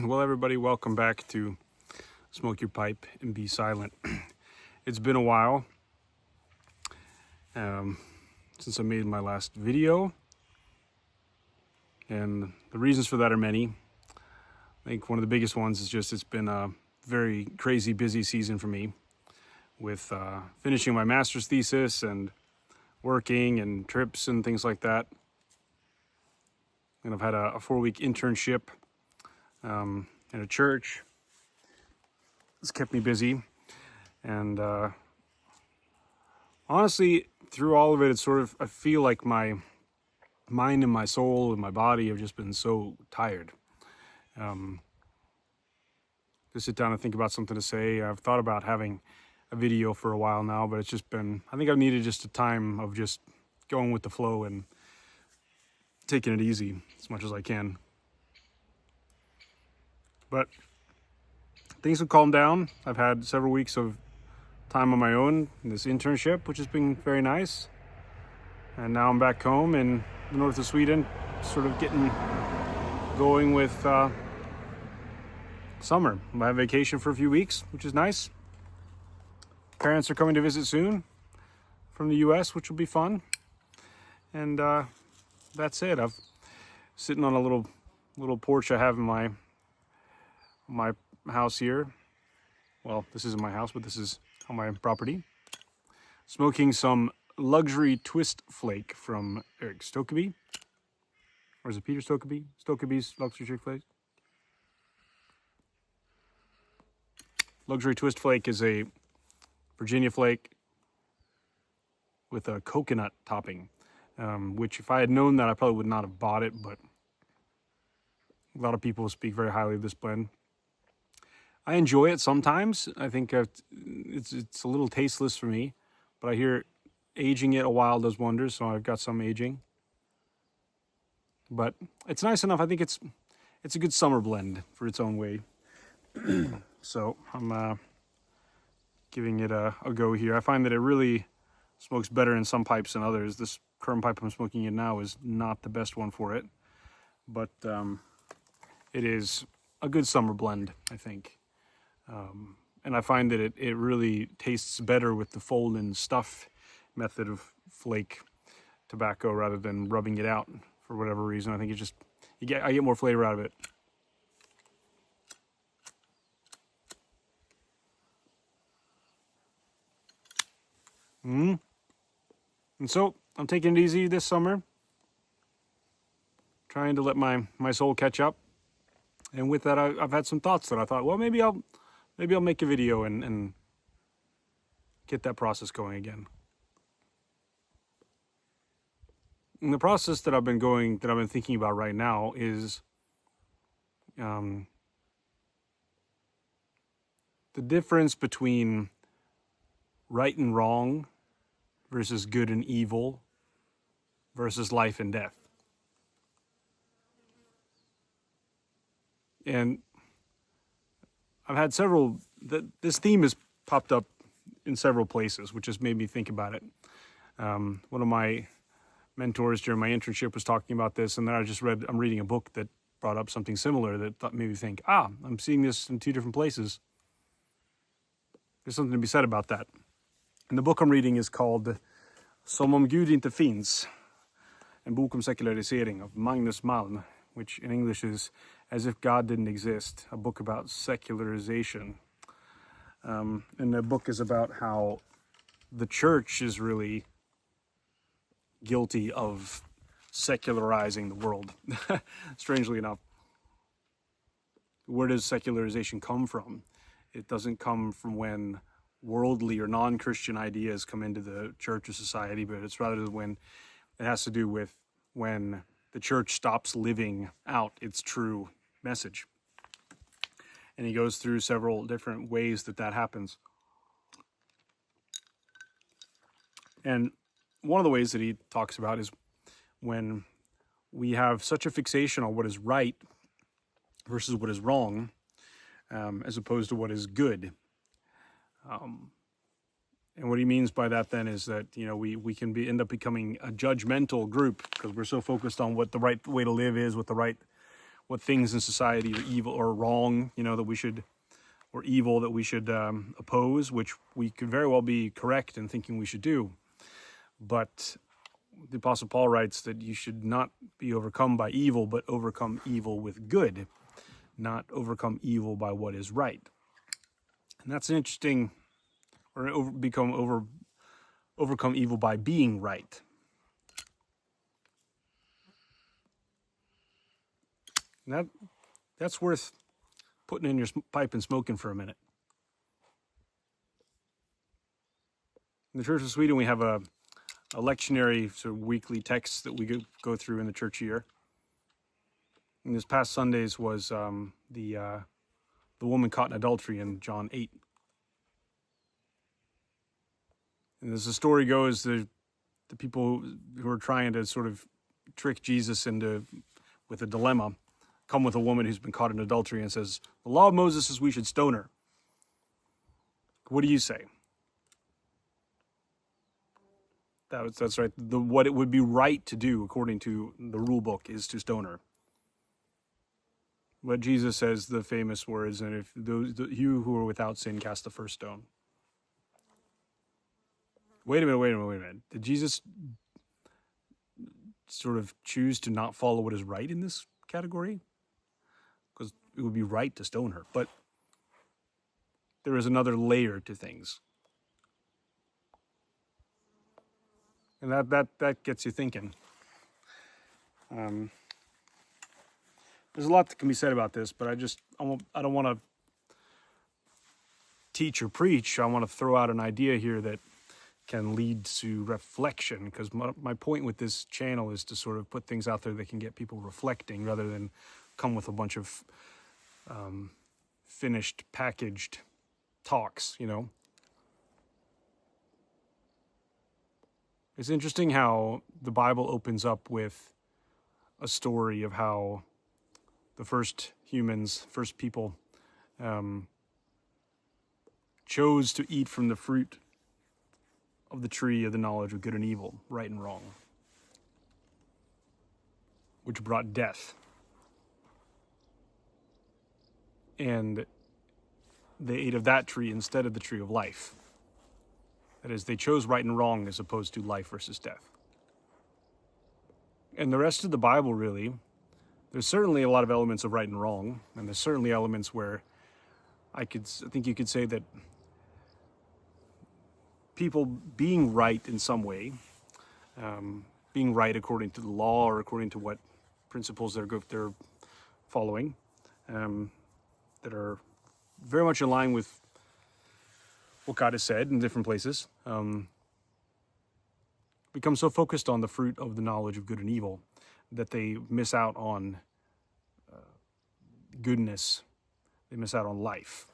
Well, everybody, welcome back to Smoke Your Pipe and Be Silent. It's been a while since I made my last video, and the reasons for that are many. I think one of the biggest ones is just it's been a very crazy busy season for me with finishing my master's thesis and working and trips and things like that. And I've had a 4-week internship in a church. It's kept me busy, and honestly, through all of it, it's sort of, I feel like my mind and my soul and my body have just been so tired. To sit down and think about something to say. I've thought about having a video for a while now, but it's just been, I think I've needed just a time of just going with the flow and taking it easy as much as I can. But things have calmed down. I've had several weeks of time on my own in this internship, which has been very nice. And now I'm back home in the north of Sweden, sort of getting going with summer. I have vacation for a few weeks, which is nice. Parents are coming to visit soon from the US, which will be fun. And that's it. I'm sitting on a little porch I have in my house here. Well, this isn't my house, but this is on my property. Smoking some luxury twist flake from Eric Stokeby. Or is it Peter Stokeby? Stokeby's luxury flake. Luxury twist flake is a Virginia flake with a coconut topping, which if I had known that, I probably would not have bought it, but a lot of people speak very highly of this blend. I enjoy it sometimes. I think it's a little tasteless for me, but I hear aging it a while does wonders, so I've got some aging. But it's nice enough. I think it's a good summer blend for its own way. So I'm giving it a go here. I find that it really smokes better in some pipes than others. This current pipe I'm smoking in now is not the best one for it, but it is a good summer blend, I think. And I find that it really tastes better with the fold and stuff method of flake tobacco rather than rubbing it out for whatever reason. I think I get more flavor out of it. And so I'm taking it easy this summer, trying to let my soul catch up. And with that, I've had some thoughts that I thought, well, maybe I'll make a video and get that process going again. And the process that I've been thinking about right now is the difference between right and wrong versus good and evil versus life and death. And I've had this theme has popped up in several places, which has made me think about it. One of my mentors during my internship was talking about this, and then I'm reading a book that brought up something similar that made me think, I'm seeing this in two different places. There's something to be said about that. And the book I'm reading is called Som om Gud inte finns, en bok om sekularisering of Magnus Malm, which in English is As If God Didn't Exist, a book about secularization. And the book is about how the church is really guilty of secularizing the world. Strangely enough. Where does secularization come from? It doesn't come from when worldly or non-Christian ideas come into the church or society, but it's rather when it has to do with when the church stops living out its true message. And he goes through several different ways that happens. And one of the ways that he talks about is when we have such a fixation on what is right versus what is wrong, as opposed to what is good. And what he means by that then is that, we can end up becoming a judgmental group because we're so focused on what the right way to live is, what what things in society are evil or wrong, that we should, or evil that we should oppose, which we could very well be correct in thinking we should do. But the Apostle Paul writes that you should not be overcome by evil, but overcome evil with good, not overcome evil by what is right. And that's an interesting, or overcome evil by being right. And that's worth putting in your pipe and smoking for a minute. In the Church of Sweden, we have a lectionary sort of weekly text that we go through in the church year. And this past Sunday's was the woman caught in adultery in John 8. And as the story goes, the people who are trying to sort of trick Jesus with a dilemma come with a woman who's been caught in adultery and says, the law of Moses says we should stone her. What do you say? That's right. What it would be right to do according to the rule book is to stone her. What Jesus says, the famous words, and if you who are without sin cast the first stone. Wait a minute. Did Jesus sort of choose to not follow what is right in this category? Because it would be right to stone her. But there is another layer to things. And that gets you thinking. There's a lot that can be said about this, but I don't want to teach or preach. I want to throw out an idea here that can lead to reflection, because my point with this channel is to sort of put things out there that can get people reflecting rather than come with a bunch of finished, packaged talks, It's interesting how the Bible opens up with a story of how the first people, chose to eat from the fruit of the tree of the knowledge of good and evil, right and wrong, which brought death. And they ate of that tree instead of the tree of life. That is, they chose right and wrong as opposed to life versus death. And the rest of the Bible, really, there's certainly a lot of elements of right and wrong, and there's certainly elements where I think you could say that people being right in some way, being right according to the law or according to what principles they're following, that are very much in line with what God has said in different places, become so focused on the fruit of the knowledge of good and evil that they miss out on goodness. They miss out on life.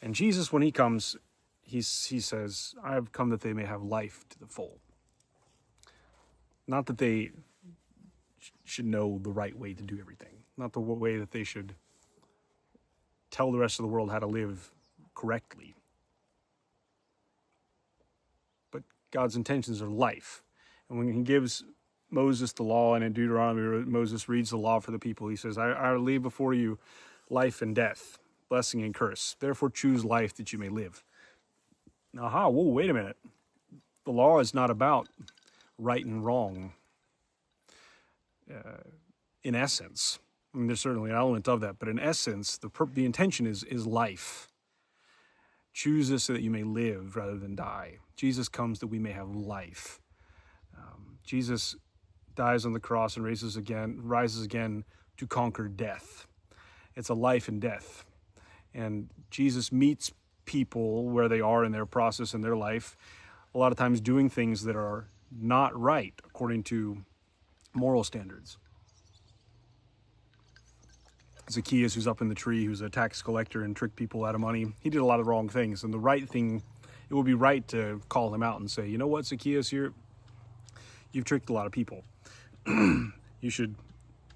And Jesus, when he comes, he says, I have come that they may have life to the full. Not that they should know the right way to do everything. Not the way that they should tell the rest of the world how to live correctly. But God's intentions are life. And when he gives Moses the law, and in Deuteronomy, Moses reads the law for the people, he says, I leave before you life and death, blessing and curse. Therefore choose life that you may live. Wait a minute. The law is not about right and wrong. In essence, I mean, there's certainly an element of that, but in essence, the intention is life. Choose this so that you may live rather than die. Jesus comes that we may have life. Jesus dies on the cross and rises again to conquer death. It's a life and death. And Jesus meets people where they are in their process in their life, a lot of times doing things that are not right according to moral standards. Zacchaeus, who's up in the tree, who's a tax collector and tricked people out of money, he did a lot of wrong things. And the right thing, it would be right to call him out and say, you know what, Zacchaeus, you've tricked a lot of people. You should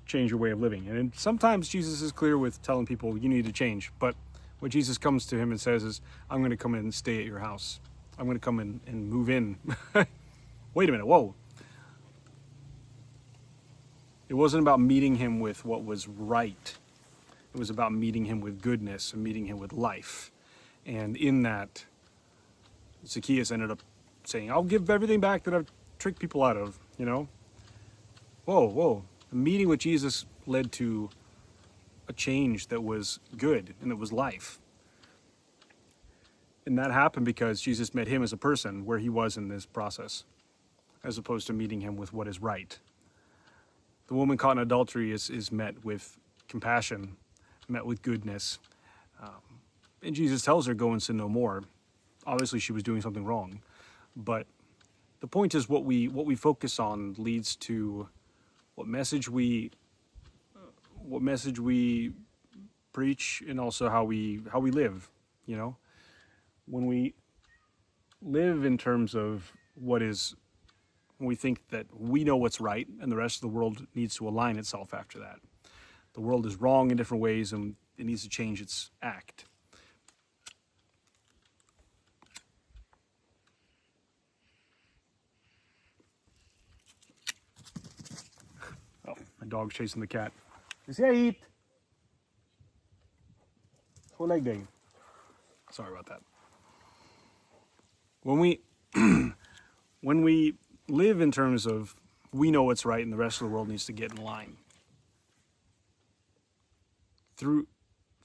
change your way of living. And sometimes Jesus is clear with telling people you need to change. But what Jesus comes to him and says is, I'm going to come in and stay at your house. I'm going to come in and move in. Wait a minute, whoa. It wasn't about meeting him with what was right. It was about meeting him with goodness and meeting him with life. And in that, Zacchaeus ended up saying, I'll give everything back that I've tricked people out of, you know? Whoa, whoa. The meeting with Jesus led to a change that was good and that was life. And that happened because Jesus met him as a person where he was in this process, as opposed to meeting him with what is right. The woman caught in adultery is met with compassion, met with goodness. And Jesus tells her, go and sin no more. Obviously, she was doing something wrong. But the point is what we focus on leads to what message we preach, and also how we live, you know? When we live in terms of when we think that we know what's right and the rest of the world needs to align itself after that. The world is wrong in different ways and it needs to change its act. Oh, my dog's chasing the cat. You see, I eat. Whole leg day. Sorry about that. When we live in terms of we know what's right and the rest of the world needs to get in line, through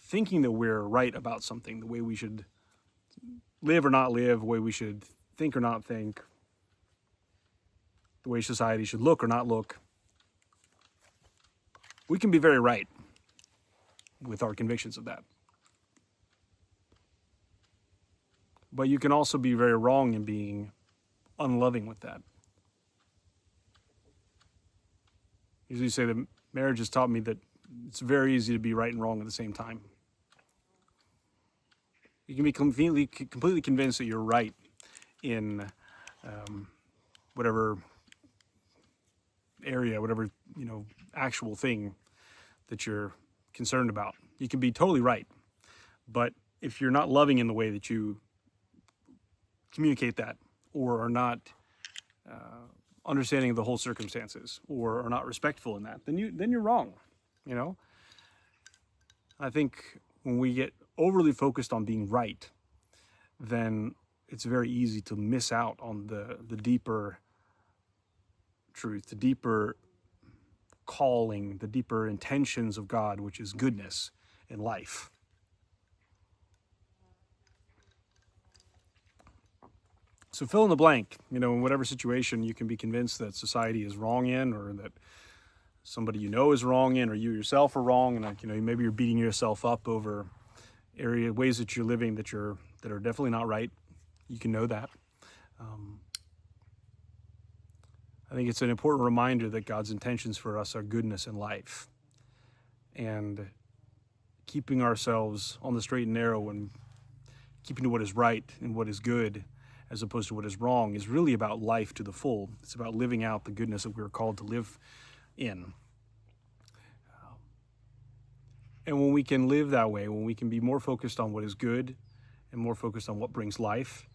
thinking that we're right about something, the way we should live or not live, the way we should think or not think, the way society should look or not look, we can be very right with our convictions of that. But you can also be very wrong in being unloving with that. Usually say that marriage has taught me that it's very easy to be right and wrong at the same time. You can be completely convinced that you're right in whatever area, whatever, actual thing that you're concerned about. You can be totally right. But if you're not loving in the way that you communicate that, or are not understanding of the whole circumstances, or are not respectful in that, then you're wrong. I think when we get overly focused on being right, then it's very easy to miss out on the deeper truth, the deeper calling, the deeper intentions of God, which is goodness and life. So fill in the blank, in whatever situation you can be convinced that society is wrong in, or that somebody is wrong in, or you yourself are wrong, and maybe you're beating yourself up over ways that you're living that are definitely not right. You can know that. I think it's an important reminder that God's intentions for us are goodness and life, and keeping ourselves on the straight and narrow and keeping to what is right and what is good, as opposed to what is wrong, is really about life to the full. It's about living out the goodness that we're called to live in. And when we can live that way, when we can be more focused on what is good and more focused on what brings life,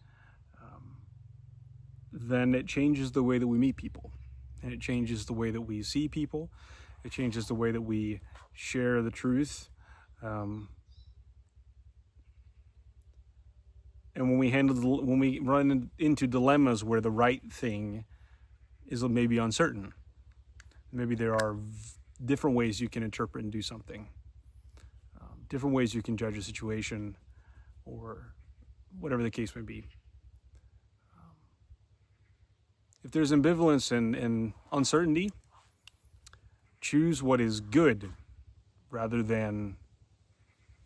then it changes the way that we meet people. And it changes the way that we see people. It changes the way that we share the truth. And when we run into dilemmas where the right thing is maybe uncertain, maybe there are different ways you can interpret and do something, different ways you can judge a situation, or whatever the case may be. If there's ambivalence and uncertainty, choose what is good rather than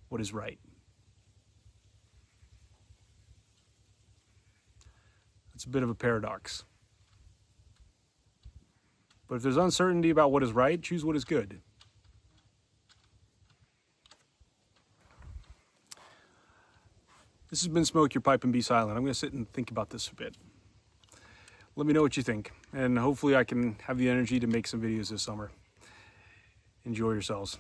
what is right. It's a bit of a paradox. But if there's uncertainty about what is right, choose what is good. This has been Smoke Your Pipe and Be Silent. I'm going to sit and think about this a bit. Let me know what you think, and hopefully I can have the energy to make some videos this summer. Enjoy yourselves.